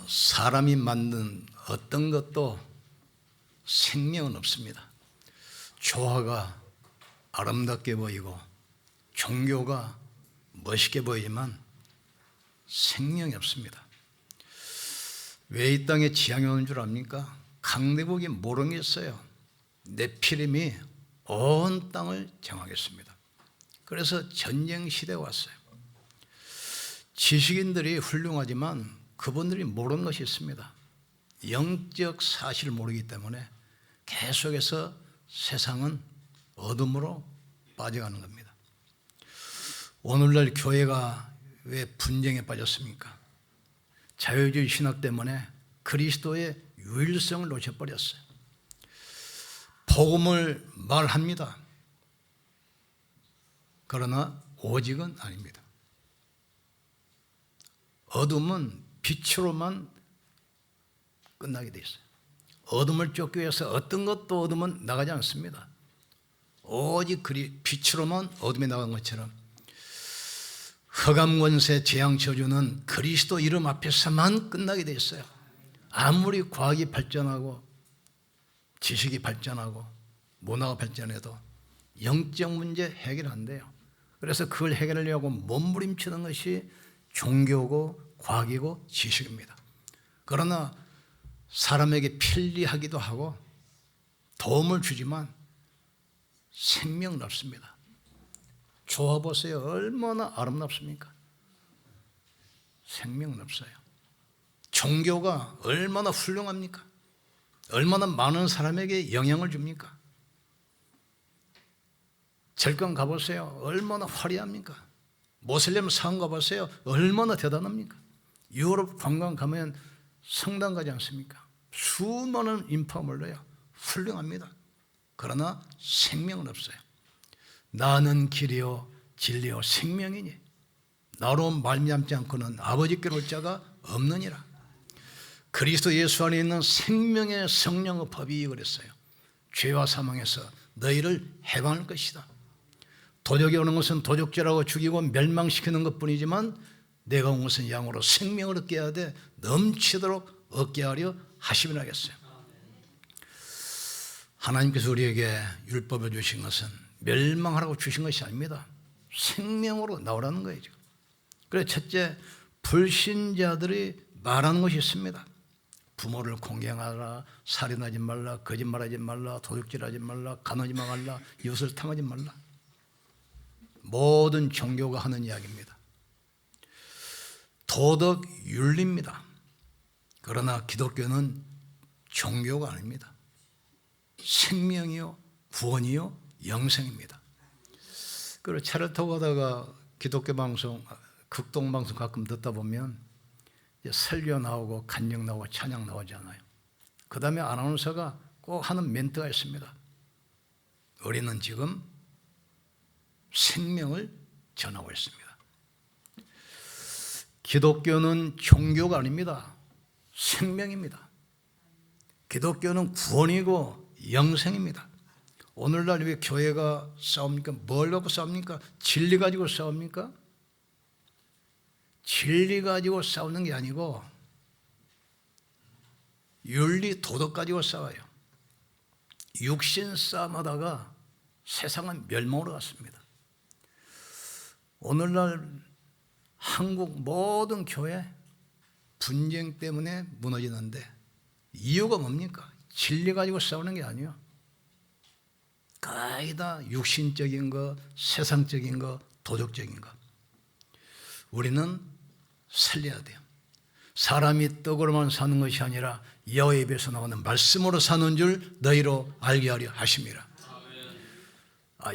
사람이 만든 어떤 것도 생명은 없습니다. 조화가 아름답게 보이고 종교가 멋있게 보이지만 생명이 없습니다. 왜 이 땅에 지향이 오는 줄 압니까? 강대국이 모르는 게 있어요. 네피림이 온 땅을 정하겠습니다. 그래서 전쟁 시대가 왔어요. 지식인들이 훌륭하지만 그분들이 모르는 것이 있습니다. 영적 사실을 모르기 때문에 계속해서 세상은 어둠으로 빠져가는 겁니다. 오늘날 교회가 왜 분쟁에 빠졌습니까? 자유주의 신학 때문에 그리스도의 유일성을 놓쳐버렸어요. 복음을 말합니다. 그러나 오직은 아닙니다. 어둠은 빛으로만 끝나게 돼 있어요. 어둠을 쫓기 위해서 어떤 것도 어둠은 나가지 않습니다. 오직 빛으로만 어둠에 나간 것처럼 흑암권세 재앙저주는 그리스도 이름 앞에서만 끝나게 돼 있어요. 아무리 과학이 발전하고 지식이 발전하고 문화가 발전해도 영적 문제 해결 안 돼요. 그래서 그걸 해결하려고 몸부림치는 것이 종교고 과학이고 지식입니다. 그러나 사람에게 편리하기도 하고 도움을 주지만 생명은 없습니다. 조화 보세요. 얼마나 아름답습니까? 생명은 없어요. 종교가 얼마나 훌륭합니까? 얼마나 많은 사람에게 영향을 줍니까? 절강 가보세요. 얼마나 화려합니까? 모슬렘 상 가보세요. 얼마나 대단합니까? 유럽 관광 가면 성당 가지 않습니까? 수많은 인파가 몰려요. 훌륭합니다. 그러나 생명은 없어요. 나는 길이요 진리요 생명이니 나로 말미암지 않고는 아버지께로 올 자가 없느니라. 그리스도 예수 안에 있는 생명의 성령의 법이 그랬어요. 죄와 사망에서 너희를 해방할 것이다. 도적이 오는 것은 도적질하고 죽이고 멸망시키는 것뿐이지만 내가 온 것은 양으로 생명을 얻게 하되 넘치도록 얻게 하려 하심이라 하겠어요. 하나님께서 우리에게 율법을 주신 것은 멸망하라고 주신 것이 아닙니다. 생명으로 나오라는 거예요. 지금. 그래서 첫째, 불신자들이 말하는 것이 있습니다. 부모를 공경하라, 살인하지 말라, 거짓말하지 말라, 도둑질하지 말라, 간하지 말라, 이웃을 탐하지 말라. 모든 종교가 하는 이야기입니다. 도덕 윤리입니다. 그러나 기독교는 종교가 아닙니다. 생명이요 구원이요 영생입니다. 그리고 차를 타고 가다가 기독교 방송, 극동 방송 가끔 듣다 보면 설교 나오고 간증 나오고 찬양 나오잖아요. 그 다음에 아나운서가 꼭 하는 멘트가 있습니다. 우리는 지금 생명을 전하고 있습니다. 기독교는 종교가 아닙니다. 생명입니다. 기독교는 구원이고 영생입니다. 오늘날 왜 교회가 싸웁니까? 뭘 갖고 싸웁니까? 진리 가지고 싸웁니까? 진리 가지고 싸우는 게 아니고 윤리 도덕 가지고 싸워요. 육신 싸움하다가 세상은 멸망으로 갔습니다. 오늘날 한국 모든 교회 분쟁 때문에 무너지는데 이유가 뭡니까? 진리 가지고 싸우는 게 아니에요. 거의 다 육신적인 거, 세상적인 거, 도덕적인 거. 우리는 살려야 돼요. 사람이 떡으로만 사는 것이 아니라 여호와의 입에서 나오는 말씀으로 사는 줄 너희로 알게 하려 하심이라.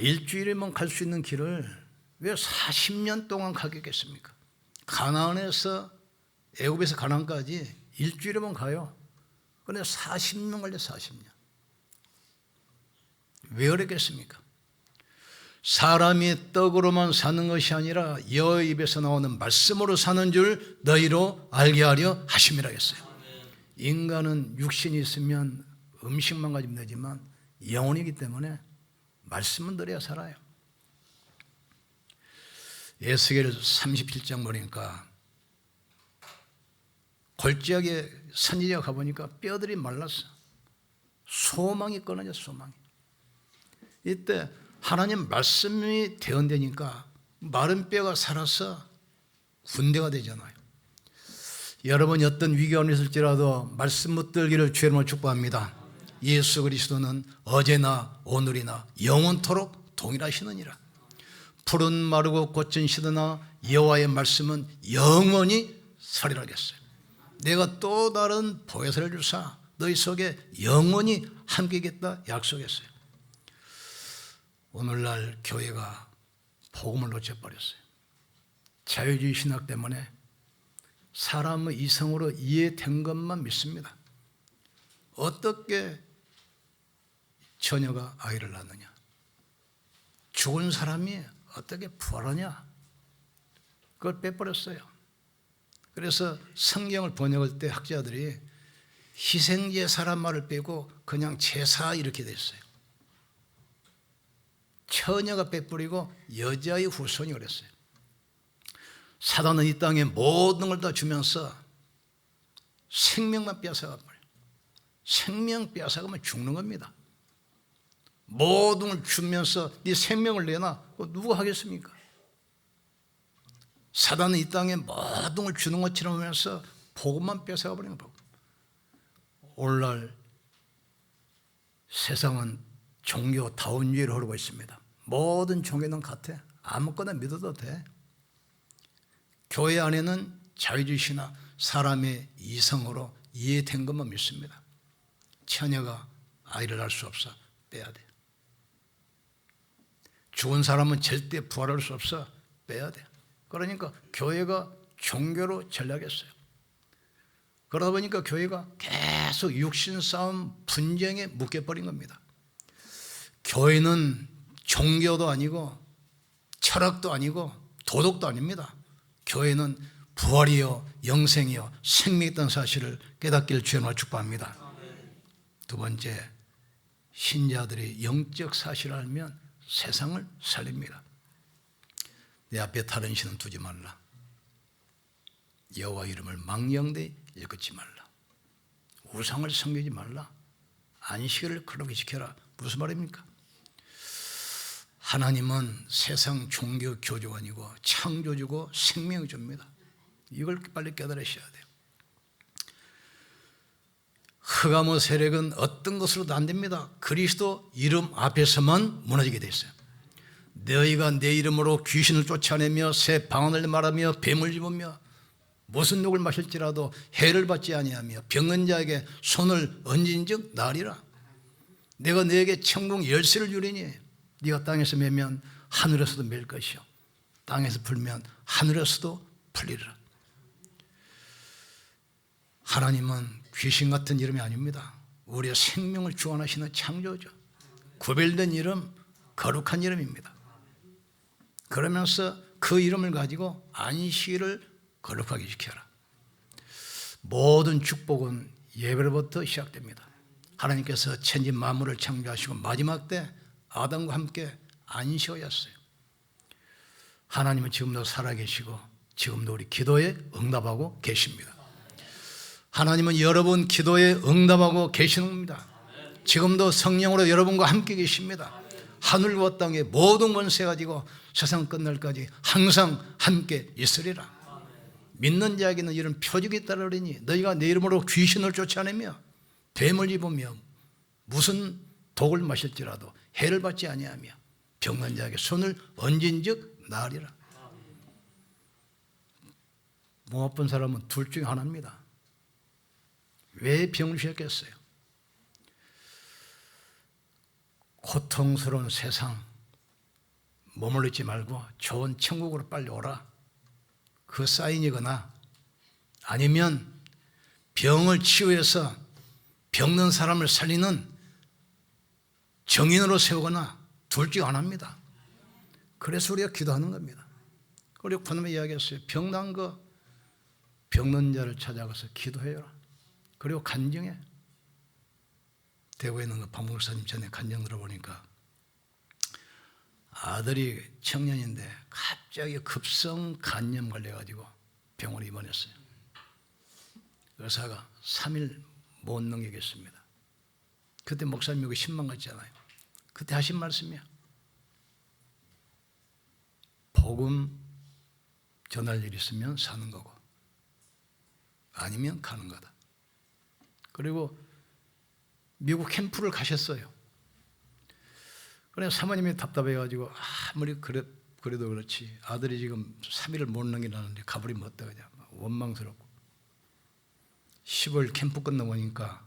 일주일에만 갈 수 있는 길을 왜 40년 동안 가겠습니까? 가나안에서 애굽에서 가나안까지 일주일에만 가요. 그런데 40년 걸려 40년. 왜 그랬겠습니까? 사람이 떡으로만 사는 것이 아니라 여호와의 입에서 나오는 말씀으로 사는 줄 너희로 알게 하려 하심이라 했어요. 인간은 육신이 있으면 음식만 가지면 되지만 영혼이기 때문에 말씀은 들어야 살아요. 에스겔 37장 보니까 골짜기에 선지자 가보니까 뼈들이 말랐어. 소망이 끊어졌어. 소망이. 이때 하나님 말씀이 대언되니까 마른 뼈가 살아서 군대가 되잖아요. 여러분이 어떤 위기가 있을지라도 말씀 붙들기를 주의 이름으로 축복합니다. 예수 그리스도는 어제나 오늘이나 영원토록 동일하시느니라. 푸른 마르고 꽃은 시드나 여호와의 말씀은 영원히 서리라겠어요. 내가 또 다른 보혜사를 주사 너희 속에 영원히 함께겠다 약속했어요. 오늘날 교회가 복음을 놓쳐버렸어요. 자유주의 신학 때문에 사람의 이성으로 이해된 것만 믿습니다. 어떻게 처녀가 아이를 낳느냐? 죽은 사람이 어떻게 부활하냐? 그걸 빼버렸어요. 그래서 성경을 번역할 때 학자들이 희생제사란 말을 빼고 그냥 제사 이렇게 됐어요. 처녀가 빼버리고 여자의 후손이 그랬어요. 사단은 이 땅에 모든 걸 다 주면서 생명만 빼앗아가 버려요. 생명 빼앗아가면 죽는 겁니다. 모든 걸 주면서 네 생명을 내놔. 누가 하겠습니까? 사단은 이 땅에 모든 걸 주는 것처럼 하면서 복음만 뺏어가 버리는 거고. 오늘날 세상은 종교 다원주의를 흐르고 있습니다. 모든 종교는 같아. 아무거나 믿어도 돼. 교회 안에는 자유주의 신학, 사람의 이성으로 이해된 것만 믿습니다. 처녀가 아이를 낳을 수 없어. 빼야 돼. 죽은 사람은 절대 부활할 수 없어. 빼야 돼. 그러니까 교회가 종교로 전락했어요. 그러다 보니까 교회가 계속 육신 싸움, 분쟁에 묶여버린 겁니다. 교회는 종교도 아니고 철학도 아니고 도덕도 아닙니다. 교회는 부활이요 영생이요 생명이 있다는 사실을 깨닫기를 주님으로 축복합니다. 두 번째, 신자들이 영적 사실을 알면 세상을 살립니다. 내 앞에 다른 신은 두지 말라. 여호와 이름을 망령되이 일컫지 말라. 우상을 섬기지 말라. 안식일을 거룩히 지켜라. 무슨 말입니까? 하나님은 세상 종교 교주가 아니고 창조주고 생명주입니다. 이걸 빨리 깨달으셔야 돼요. 흑암의 세력은 어떤 것으로도 안 됩니다. 그리스도 이름 앞에서만 무너지게 돼 있어요. 너희가 내 이름으로 귀신을 쫓아내며 새 방언을 말하며 뱀을 집으며 무슨 욕을 마실지라도 해를 받지 아니하며 병든 자에게 손을 얹은즉 나으리라. 내가 너에게 천국 열쇠를 주리니 네가 땅에서 매면 하늘에서도 맬 것이요 땅에서 풀면 하늘에서도 풀리리라. 하나님은 귀신 같은 이름이 아닙니다. 우리의 생명을 주관하시는 창조죠. 구별된 이름, 거룩한 이름입니다. 그러면서 그 이름을 가지고 안식일을 거룩하게 지켜라. 모든 축복은 예배로부터 시작됩니다. 하나님께서 천지 만물을 창조하시고 마지막 때 아담과 함께 안식하였어요. 하나님은 지금도 살아계시고 지금도 우리 기도에 응답하고 계십니다. 하나님은 여러분 기도에 응답하고 계시는 겁니다. 지금도 성령으로 여러분과 함께 계십니다. 하늘과 땅의 모든 권세 가지고 세상 끝날까지 항상 함께 있으리라. 믿는 자에게는 이런 표적이 따르리니 너희가 내 이름으로 귀신을 쫓아내며 뱀을 입으며 무슨 독을 마실지라도 해를 받지 아니하며 병든 자에게 손을 얹은즉 나으리라. 몸 아픈 사람은 둘 중에 하나입니다. 왜 병을 주셨겠어요? 고통스러운 세상 머물러 있지 말고 좋은 천국으로 빨리 오라. 그 사인이거나 아니면 병을 치유해서 병든 사람을 살리는 정인으로 세우거나 둘 중 하나입니다. 그래서 우리가 기도하는 겁니다. 우리 그놈에 이야기했어요. 병난 거 병든 자를 찾아가서 기도해라. 그리고 간증해. 대구에 있는 그 박 목사님 전에 간증 들어보니까 아들이 청년인데 갑자기 급성 간염 걸려가지고 병원에 입원했어요. 의사가 3일 못 넘기겠습니다. 그때 목사님 여기 10만 갔잖아요. 그때 하신 말씀이야. 복음 전할 일 있으면 사는 거고 아니면 가는 거다. 그리고 미국 캠프를 가셨어요. 그래서 사모님이 답답해가지고 아무리 그래도 그렇지 아들이 지금 3일을 못 넘기라는데 가버리면 어떡하냐 원망스럽고 시골 캠프 끝나보니까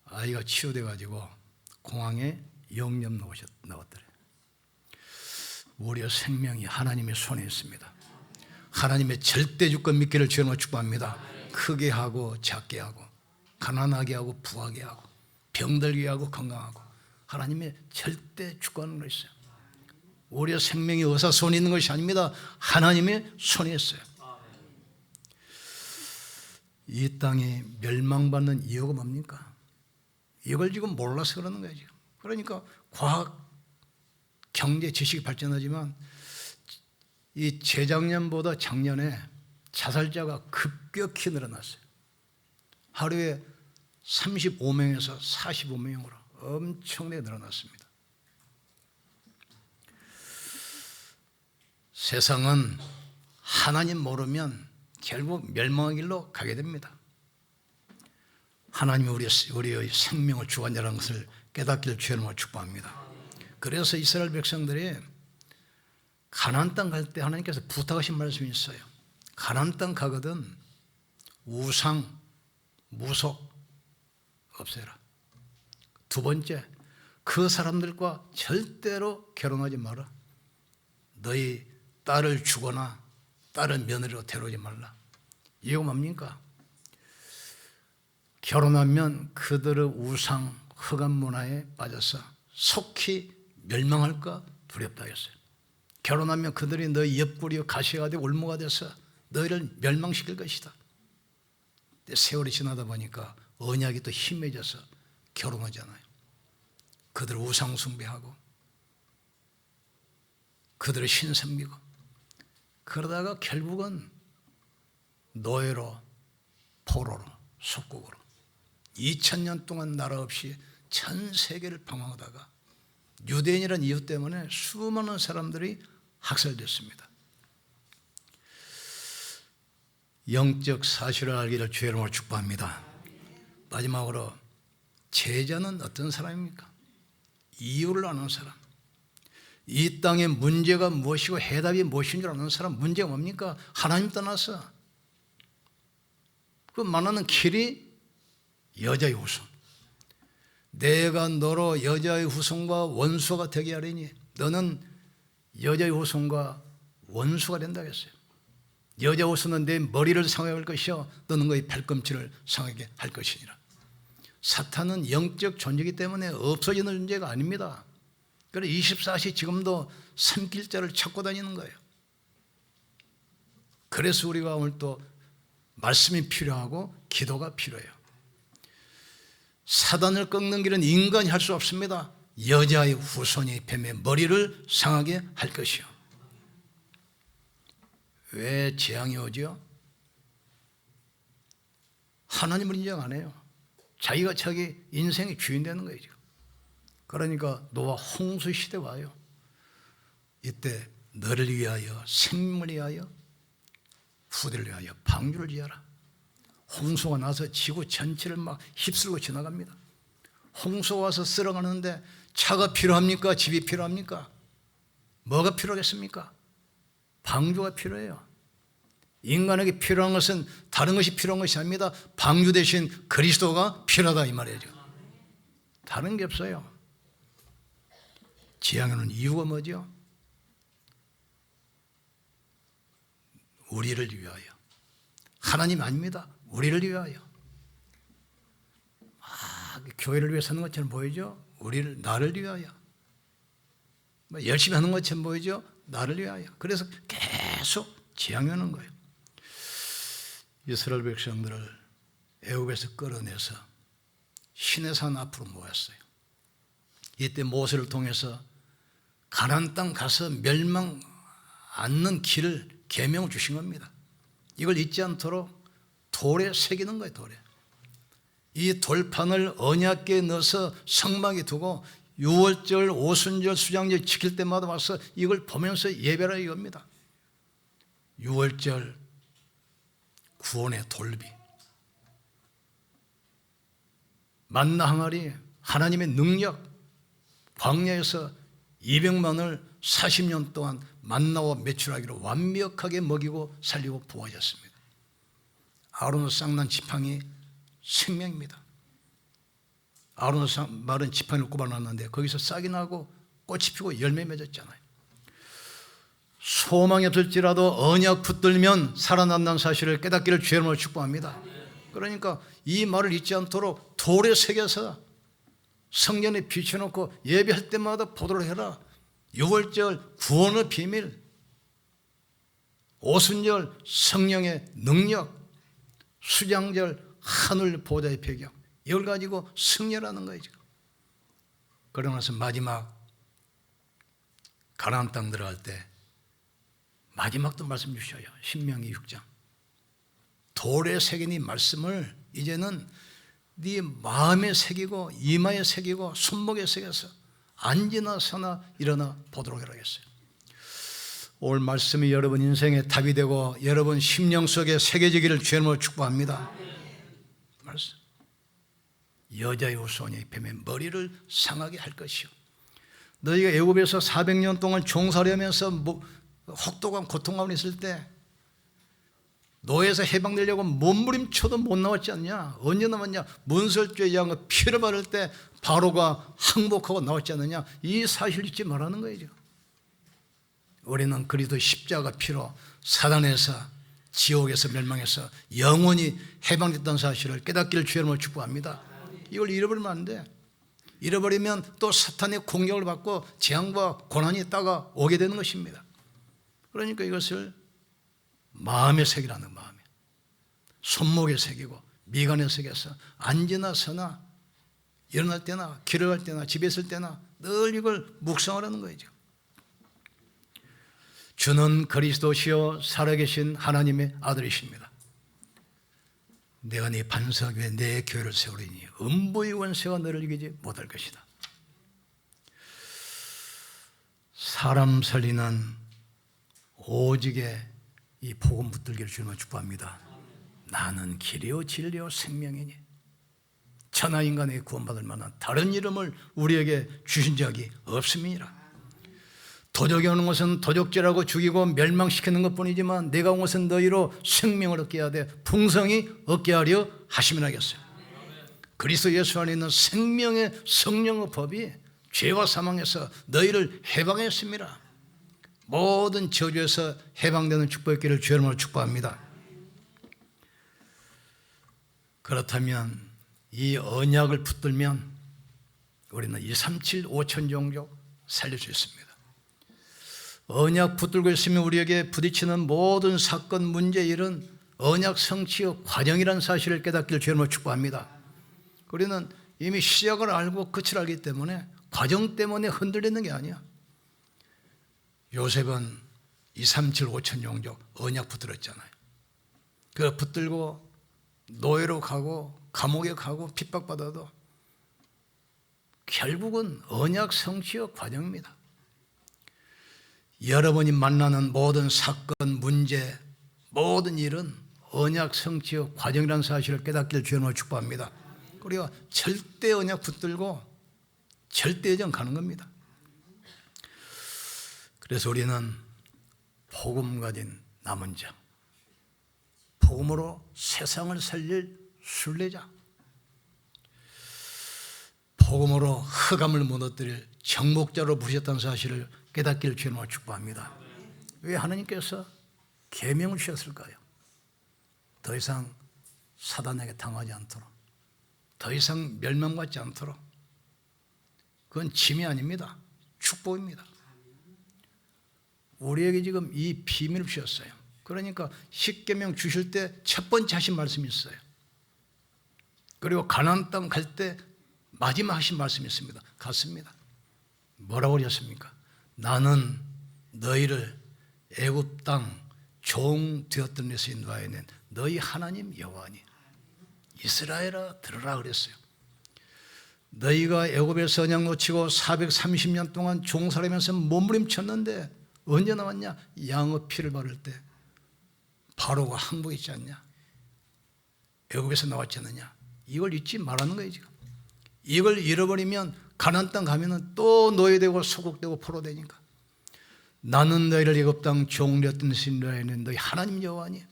아이가 치유돼가지고 공항에 영접 나왔더래요. 우리의 생명이 하나님의 손에 있습니다. 하나님의 절대 주권 믿기를 주님으로 축복합니다. 크게 하고 작게 하고 가난하게 하고 부하게 하고 병들게 하고 건강하고 하나님의 절대 주권으로 있어요. 우리의 생명이 의사 손에 있는 것이 아닙니다. 하나님의 손에 있어요. 이 땅이 멸망받는 이유가 뭡니까? 이걸 지금 몰라서 그러는 거예요. 지금. 그러니까 과학, 경제, 지식이 발전하지만 이 재작년보다 작년에 자살자가 급격히 늘어났어요. 하루에 35명에서 45명으로 엄청나게 늘어났습니다. 세상은 하나님 모르면 결국 멸망의 길로 가게 됩니다. 하나님이 우리의 생명을 주관자라는 것을 깨닫기를 주님으로 축복합니다. 그래서 이스라엘 백성들이 가나안 땅 갈 때 하나님께서 부탁하신 말씀이 있어요. 가나안 땅 가거든 우상, 무속 없애라. 두 번째, 그 사람들과 절대로 결혼하지 마라. 너희 딸을 주거나 딸을 며느리로 데려오지 말라. 이유가 뭡니까? 결혼하면 그들의 우상, 흑암 문화에 빠져서 속히 멸망할까 두렵다 했어요. 결혼하면 그들이 너희 옆구리와 가시가 되고 올무가 돼서 너희를 멸망시킬 것이다. 세월이 지나다 보니까 언약이 또 힘해져서 결혼하잖아요. 그들 우상 숭배하고 그들의 신선 믿고 그러다가 결국은 노예로 포로로 속국으로 2000년 동안 나라 없이 전 세계를 방황하다가 유대인이라는 이유 때문에 수많은 사람들이 학살됐습니다. 영적 사실을 알기를 주의 이름으로 축복합니다. 마지막으로 제자는 어떤 사람입니까? 이유를 아는 사람. 이 땅의 문제가 무엇이고 해답이 무엇인 줄 아는 사람. 문제가 뭡니까? 하나님 떠나서 그 만나는 길이 여자의 후손. 내가 너로 여자의 후손과 원수가 되게 하리니 너는 여자의 후손과 원수가 된다 했어요. 여자 후손은 내 머리를 상하게 할 것이요 너는 그의 발꿈치를 상하게 할 것이니라. 사탄은 영적 존재이기 때문에 없어지는 존재가 아닙니다. 그래서 24시 지금도 산길자를 찾고 다니는 거예요. 그래서 우리가 오늘 또 말씀이 필요하고 기도가 필요해요. 사단을 꺾는 길은 인간이 할 수 없습니다. 여자의 후손이 뱀의 머리를 상하게 할 것이요. 왜 재앙이 오죠? 하나님을 인정 안 해요. 자기가 자기 인생의 주인 되는 거예요. 그러니까 노아 홍수 시대 와요. 이때 너를 위하여 생명을 위하여 후대를 위하여 방주를 지어라. 홍수가 나서 지구 전체를 막 휩쓸고 지나갑니다. 홍수가 와서 쓸어가는데 차가 필요합니까? 집이 필요합니까? 뭐가 필요하겠습니까? 방주가 필요해요. 인간에게 필요한 것은 다른 것이 필요한 것이 아닙니다. 방주 대신 그리스도가 필요하다 이 말이죠. 다른 게 없어요. 재앙에는 이유가 뭐죠? 우리를 위하여. 하나님 아닙니다. 우리를 위하여. 교회를 위해 사는 것처럼 보이죠? 나를 위하여. 열심히 하는 것처럼 보이죠? 나를 위하여. 그래서 계속 재앙이 오는 거예요. 이스라엘 백성들을 애굽에서 끌어내서 시내산 앞으로 모았어요. 이때 모세를 통해서 가나안 땅 가서 멸망 않는 길을 계명을 주신 겁니다. 이걸 잊지 않도록 돌에 새기는 거예요. 돌에. 이 돌판을 언약궤에 넣어서 성막에 두고 유월절, 오순절, 수장절 지킬 때마다 와서 이걸 보면서 예배라 이겁니다. 유월절 구원의 돌비, 만나 항아리, 하나님의 능력, 광야에서 200만을 40년 동안 만나와 메추라기로 완벽하게 먹이고 살리고 보호하셨습니다. 아론의 쌍난 지팡이 생명입니다. 아론의 말은 지팡이를 꼽아놨는데 거기서 싹이 나고 꽃이 피고 열매 맺었잖아요. 소망이 없을지라도 언약 붙들면 살아난다는 사실을 깨닫기를 주의 이름으로 축복합니다. 그러니까 이 말을 잊지 않도록 돌에 새겨서 성전에 비춰놓고 예배할 때마다 보도록 해라. 유월절 구원의 비밀, 오순절 성령의 능력, 수장절 하늘 보좌의 배경, 이걸 가지고 승려라는 거예요. 그러고 나서 마지막 가나안 땅 들어갈 때 마지막도 말씀 주셔요. 신명기 6장. 돌에 새긴 이 말씀을 이제는 네 마음에 새기고 이마에 새기고 손목에 새겨서 앉으나 서나 일어나 보도록 하겠어요. 오늘 말씀이 여러분 인생의 답이 되고 여러분 심령 속에 새겨지기를 주의 이름으로 축복합니다. 말씀. 여자의 후손이 뱀의 머리를 상하게 할 것이요. 너희가 애굽에서 400년 동안 종살이하면서 혹독한 고통 가운데 있을 때 노예에서 해방되려고 몸부림쳐도 못 나왔지 않냐? 언제 나왔냐? 문설주의 양의 피를 바를 때 바로가 항복하고 나왔지 않느냐? 이 사실 잊지 말라는 거예요. 우리는 그리스도 십자가 피로 사단에서 지옥에서 멸망해서 영원히 해방됐다는 사실을 깨닫기를 주의 이름으로 축복합니다. 이걸 잃어버리면 안 돼. 잃어버리면 또 사탄의 공격을 받고 재앙과 고난이 따라오게 되는 것입니다. 그러니까 이것을 마음에 새기라는 마음에, 손목에 새기고 미간에 새겨서 앉으나 서나 일어날 때나 길을 갈 때나 집에 있을 때나 늘 이걸 묵상하라는 거죠. 주는 그리스도시요 살아계신 하나님의 아들이십니다. 내가 네 반석 위에 내 교회를 세우리니 음부의 원수가 너를 이기지 못할 것이다. 사람 살리는 오직의 이 복음 붙들기를 주님을 축복합니다. 나는 길이요 진리요 생명이니 천하 인간에게 구원받을 만한 다른 이름을 우리에게 주신 적이 없음이니라. 도적이 오는 것은 도적질하고 죽이고 멸망시키는 것뿐이지만 내가 온 것은 너희로 생명을 얻게 하되 풍성히 얻게 하려 하심이라 하겠어요. 그리스도 예수 안에 있는 생명의 성령의 법이 죄와 사망에서 너희를 해방했습니다. 모든 저주에서 해방되는 축복의 길을 주의 이름으로 축복합니다. 그렇다면 이 언약을 붙들면 우리는 237 5천 종족 살릴 수 있습니다. 언약 붙들고 있으면 우리에게 부딪히는 모든 사건, 문제, 일은 언약 성취의 과정이라는 사실을 깨닫기를 주의 이름으로 축복합니다. 우리는 이미 시작을 알고 끝을 알기 때문에 과정 때문에 흔들리는 게 아니야. 요셉은 237 5천 종족 언약 붙들었잖아요. 그 붙들고 노예로 가고 감옥에 가고 핍박받아도 결국은 언약 성취의 과정입니다. 여러분이 만나는 모든 사건, 문제, 모든 일은 언약 성취의 과정이라는 사실을 깨닫기를 주의 이름으로 축복합니다. 우리가 절대 언약 붙들고 절대 예정 가는 겁니다. 그래서 우리는 복음 가진 남은 자, 복음으로 세상을 살릴 순례자, 복음으로 흑암을 무너뜨릴 정복자로 부르셨다는 사실을 깨닫기를 주의 이름으로 축복합니다. 왜 하나님께서 계명을 주셨을까요? 더 이상 사단에게 당하지 않도록, 더 이상 멸망받지 않도록. 그건 짐이 아닙니다. 축복입니다. 우리에게 지금 이 비밀을 주셨어요. 그러니까 십계명 주실 때 첫 번째 하신 말씀이 있어요. 그리고 가나안 땅 갈 때 마지막 하신 말씀이 있습니다. 같습니다. 뭐라고 하셨습니까? 나는 너희를 애굽 땅 종 되었던 데서 인도하여 낸 너희 하나님 여호와니. 이스라엘아 들으라 그랬어요. 너희가 애굽에서 언약 놓치고 430년 동안 종살이면서 몸부림쳤는데 언제 나왔냐? 양의 피를 바를 때 바로가 항복했지 않냐? 애굽에서 나왔지 않느냐? 이걸 잊지 말라는 거예요. 지금 이걸 잃어버리면 가나안 땅 가면은 또 노예되고 소국되고 포로되니까. 나는 너희를 애굽 땅 종되었던 신라에는 너희 하나님 여호와니.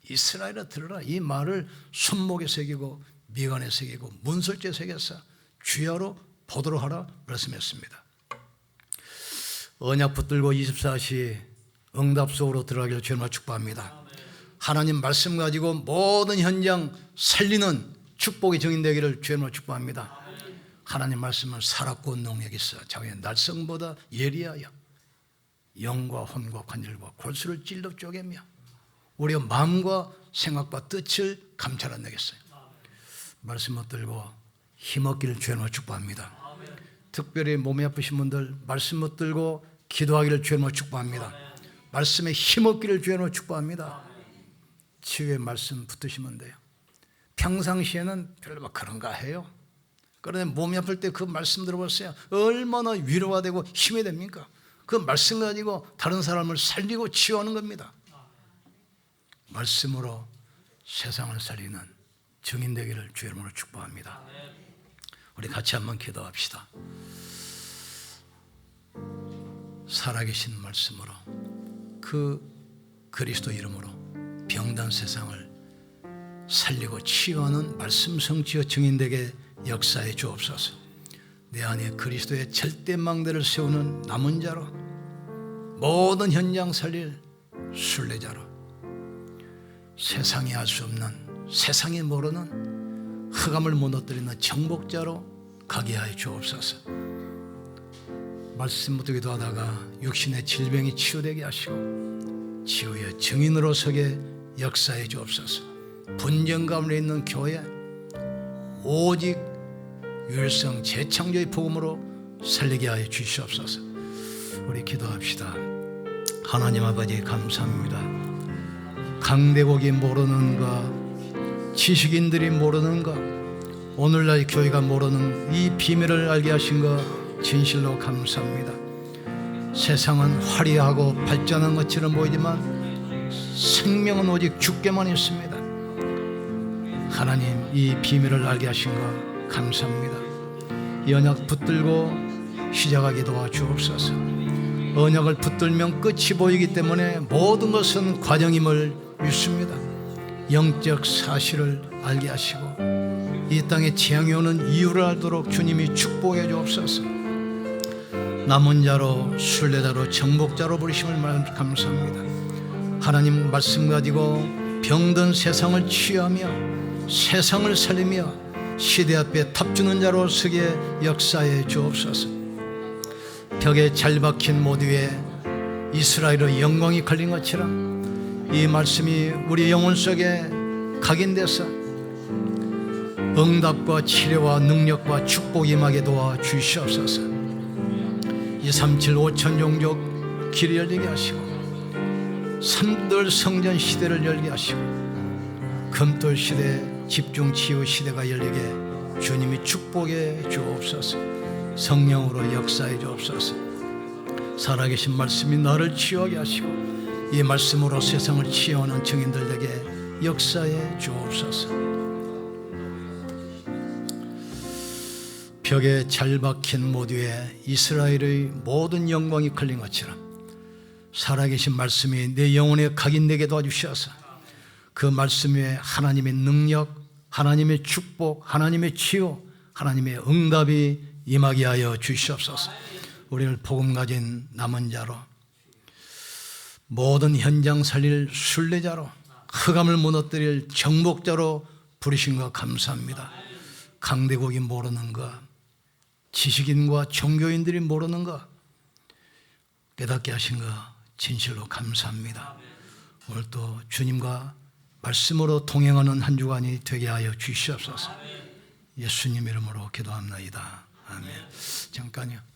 이스라엘아 들으라. 이 말을 손목에 새기고 미간에 새기고 문설주에 새겼어. 주야로 보도록 하라 말씀했습니다. 언약 붙들고 24시 응답 속으로 들어가기를 주님으로 축복합니다. 하나님 말씀 가지고 모든 현장 살리는 축복이 증인되기를 주님으로 축복합니다. 하나님 말씀은 살았고 능력이 있어 자기의 날성보다 예리하여 영과 혼과 관절과 골수를 찔러 쪼개며 우리의 마음과 생각과 뜻을 감찰한다겠어요. 말씀 붙들고 힘없기를 주님으로 축복합니다. 특별히 몸이 아프신 분들 말씀 붙들고 기도하기를 주님으로 축복합니다. 말씀에 힘없기를 주님으로 축복합니다. 치유의 말씀 붙드시면 돼요. 평상시에는 별로 막 그런가 해요. 그런데 몸이 아플 때 그 말씀 들어보세요. 얼마나 위로가 되고 힘이 됩니까? 그 말씀 가지고 다른 사람을 살리고 치유하는 겁니다. 말씀으로 세상을 살리는 증인 되기를 주의 이름으로 축복합니다. 우리 같이 한번 기도합시다. 살아계신 말씀으로 그 그리스도 이름으로 병든 세상을 살리고 치유하는 말씀 성취와 증인되게 역사해 주옵소서. 내 안에 그리스도의 절대망대를 세우는 남은 자로 모든 현장 살릴 순례자로 세상이 알 수 없는 세상이 모르는 흑암을 무너뜨리는 정복자로 가게 하여 주옵소서. 말씀 붙들기도 하다가 육신의 질병이 치유되게 하시고 치유의 증인으로 서게 역사해 주옵소서. 분쟁 가운데 있는 교회 오직 유일성 재창조의 복음으로 살리게 하여 주시옵소서. 우리 기도합시다. 하나님 아버지 감사합니다. 강대국이 모르는 것, 지식인들이 모르는 것, 오늘날 교회가 모르는 이 비밀을 알게 하신 것 진실로 감사합니다. 세상은 화려하고 발전한 것처럼 보이지만 생명은 오직 주께만 있습니다. 하나님 이 비밀을 알게 하신 것 감사합니다. 이 언약 붙들고 시작하게 도와주옵소서. 언약을 붙들면 끝이 보이기 때문에 모든 것은 과정임을 믿습니다. 영적 사실을 알게 하시고 이 땅에 재앙이 오는 이유를 알도록 주님이 축복해 주옵소서. 남은 자로 순례자로 정복자로 부르심을 감사합니다. 하나님 말씀 가지고 병든 세상을 치유하며 세상을 살리며 시대 앞에 탑주는 자로 서게 역사해 주옵소서. 벽에 잘 박힌 모두에 이스라엘의 영광이 걸린 것처럼 이 말씀이 우리 영혼 속에 각인돼서 응답과 치료와 능력과 축복이 임하게 도와주시옵소서. 237 5천 종족 길이 열리게 하시고 삼돌 성전 시대를 열게 하시고 금돌 시대 집중 치유 시대가 열리게 주님이 축복해 주옵소서. 성령으로 역사해 주옵소서. 살아계신 말씀이 나를 치유하게 하시고 이 말씀으로 세상을 치유하는 증인들에게 역사해 주옵소서. 벽에 잘 박힌 모두에 이스라엘의 모든 영광이 걸린 것처럼 살아계신 말씀이 내 영혼에 각인되게 도와주셔서 그 말씀 위에 하나님의 능력, 하나님의 축복, 하나님의 치유, 하나님의 응답이 임하게 하여 주시옵소서. 우리를 복음 가진 남은 자로 모든 현장 살릴 순례자로 흑암을 무너뜨릴 정복자로 부르신 것 감사합니다. 강대국이 모르는 것, 지식인과 종교인들이 모르는 것 깨닫게 하신 것 진실로 감사합니다. 오늘 또 주님과 말씀으로 동행하는 한 주간이 되게 하여 주시옵소서. 예수님 이름으로 기도합나이다. 아멘. 잠깐요.